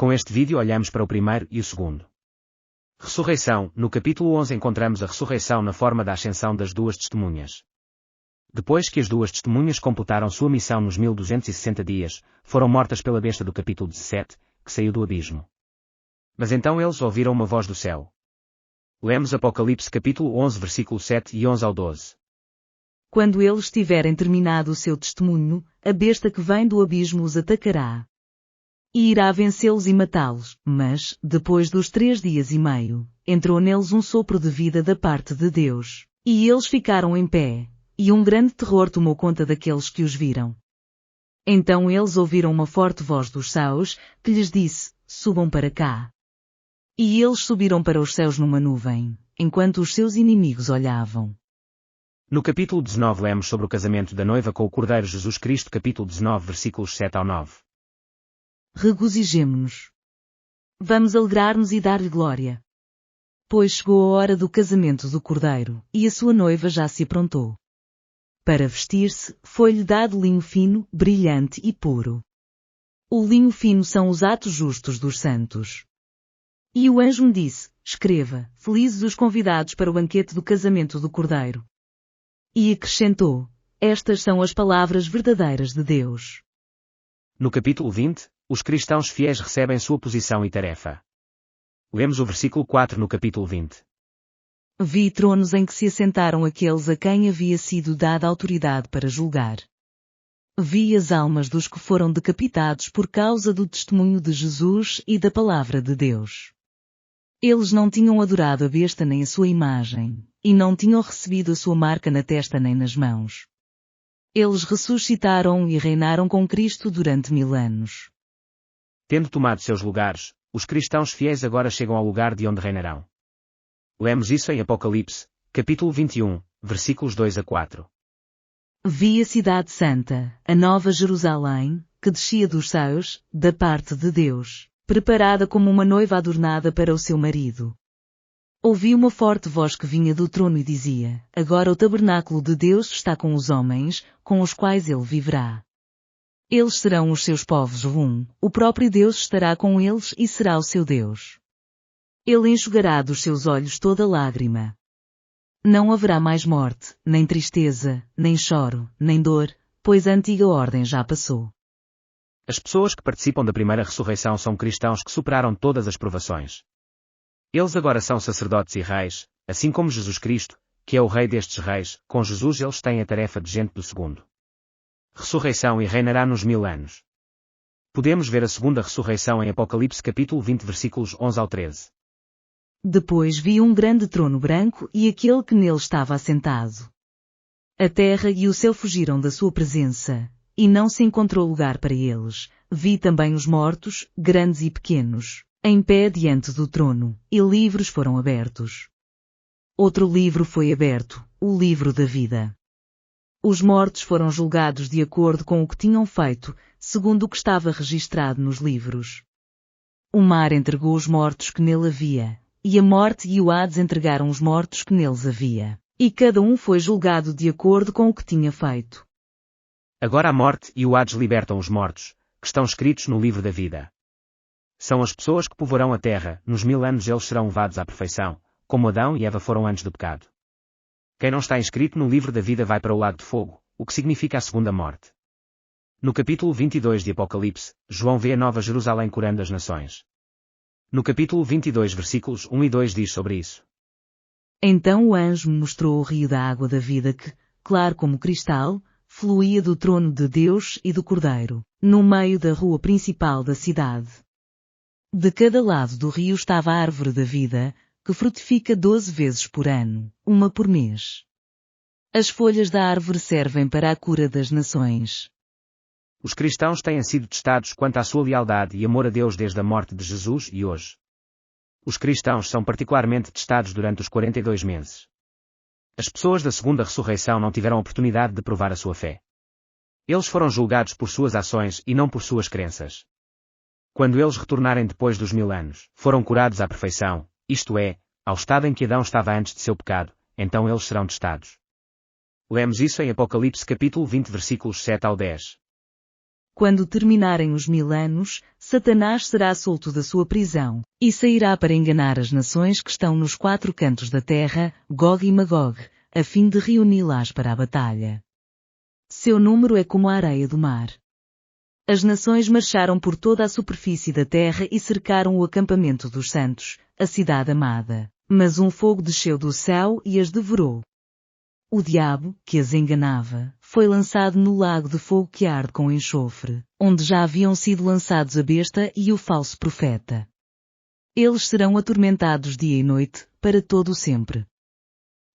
Com este vídeo olhamos para o primeiro e o segundo. Ressurreição. No capítulo 11 encontramos a ressurreição na forma da ascensão das duas testemunhas. Depois que as duas testemunhas completaram sua missão nos 1260 dias, foram mortas pela besta do capítulo 17, que saiu do abismo. Mas então eles ouviram uma voz do céu. Lemos Apocalipse capítulo 11 versículo 7 e 11 ao 12. Quando eles tiverem terminado o seu testemunho, a besta que vem do abismo os atacará. E irá vencê-los e matá-los, mas, depois dos 3 dias e meio, entrou neles um sopro de vida da parte de Deus, e eles ficaram em pé, e um grande terror tomou conta daqueles que os viram. Então eles ouviram uma forte voz dos céus, que lhes disse, subam para cá. E eles subiram para os céus numa nuvem, enquanto os seus inimigos olhavam. No capítulo 19 lemos sobre o casamento da noiva com o Cordeiro Jesus Cristo, capítulo 19 versículos 7 ao 9. Regozijemo-nos. Vamos alegrar-nos e dar-lhe glória. Pois chegou a hora do casamento do Cordeiro, e a sua noiva já se aprontou. Para vestir-se, foi-lhe dado linho fino, brilhante e puro. O linho fino são os atos justos dos santos. E o anjo me disse, escreva, felizes os convidados para o banquete do casamento do Cordeiro. E acrescentou, estas são as palavras verdadeiras de Deus. No capítulo 20, os cristãos fiéis recebem sua posição e tarefa. Lemos o versículo 4 no capítulo 20. Vi tronos em que se assentaram aqueles a quem havia sido dada autoridade para julgar. Vi as almas dos que foram decapitados por causa do testemunho de Jesus e da palavra de Deus. Eles não tinham adorado a besta nem a sua imagem, e não tinham recebido a sua marca na testa nem nas mãos. Eles ressuscitaram e reinaram com Cristo durante 1000 anos. Tendo tomado seus lugares, os cristãos fiéis agora chegam ao lugar de onde reinarão. Lemos isso em Apocalipse, capítulo 21, versículos 2 a 4. Vi a cidade santa, a nova Jerusalém, que descia dos céus, da parte de Deus, preparada como uma noiva adornada para o seu marido. Ouvi uma forte voz que vinha do trono e dizia, agora o tabernáculo de Deus está com os homens, com os quais ele viverá. Eles serão os seus povos o próprio Deus estará com eles e será o seu Deus. Ele enxugará dos seus olhos toda lágrima. Não haverá mais morte, nem tristeza, nem choro, nem dor, pois a antiga ordem já passou. As pessoas que participam da primeira ressurreição são cristãos que superaram todas as provações. Eles agora são sacerdotes e reis, assim como Jesus Cristo, que é o rei destes reis, com Jesus eles têm a tarefa de gente do segundo. Ressurreição e reinará nos 1000 anos. Podemos ver a segunda ressurreição em Apocalipse capítulo 20 versículos 11 ao 13. Depois vi um grande trono branco e aquele que nele estava assentado. A terra e o céu fugiram da sua presença, e não se encontrou lugar para eles. Vi também os mortos, grandes e pequenos, em pé diante do trono, e livros foram abertos. Outro livro foi aberto, o livro da vida. Os mortos foram julgados de acordo com o que tinham feito, segundo o que estava registrado nos livros. O mar entregou os mortos que nele havia, e a morte e o Hades entregaram os mortos que neles havia, e cada um foi julgado de acordo com o que tinha feito. Agora a morte e o Hades libertam os mortos, que estão escritos no livro da vida. São as pessoas que povoarão a terra, nos 1000 anos eles serão levados à perfeição, como Adão e Eva foram antes do pecado. Quem não está inscrito no livro da vida vai para o lago de fogo, o que significa a segunda morte. No capítulo 22 de Apocalipse, João vê a nova Jerusalém curando as nações. No capítulo 22 versículos 1 e 2 diz sobre isso. Então o anjo me mostrou o rio da água da vida que, claro como cristal, fluía do trono de Deus e do Cordeiro, no meio da rua principal da cidade. De cada lado do rio estava a árvore da vida, que frutifica 12 vezes por ano, uma por mês. As folhas da árvore servem para a cura das nações. Os cristãos têm sido testados quanto à sua lealdade e amor a Deus desde a morte de Jesus e hoje. Os cristãos são particularmente testados durante os 42 meses. As pessoas da segunda ressurreição não tiveram oportunidade de provar a sua fé. Eles foram julgados por suas ações e não por suas crenças. Quando eles retornarem depois dos 1000 anos, foram curados à perfeição, isto é, ao estado em que Adão estava antes de seu pecado, então eles serão testados. Lemos isso em Apocalipse capítulo 20 versículos 7 ao 10. Quando terminarem os 1000 anos, Satanás será solto da sua prisão, e sairá para enganar as nações que estão nos 4 cantos da terra, Gog e Magog, a fim de reuni-las para a batalha. Seu número é como a areia do mar. As nações marcharam por toda a superfície da terra e cercaram o acampamento dos santos, a cidade amada. Mas um fogo desceu do céu e as devorou. O diabo, que as enganava, foi lançado no lago de fogo que arde com enxofre, onde já haviam sido lançados a besta e o falso profeta. Eles serão atormentados dia e noite, para todo o sempre.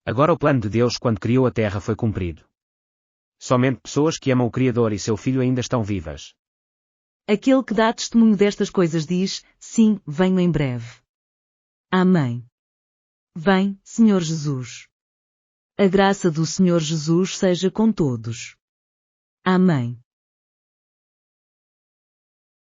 Agora o plano de Deus quando criou a terra foi cumprido. Somente pessoas que amam o Criador e seu Filho ainda estão vivas. Aquele que dá testemunho destas coisas diz, sim, venho em breve. Amém. Vem, Senhor Jesus. A graça do Senhor Jesus seja com todos. Amém.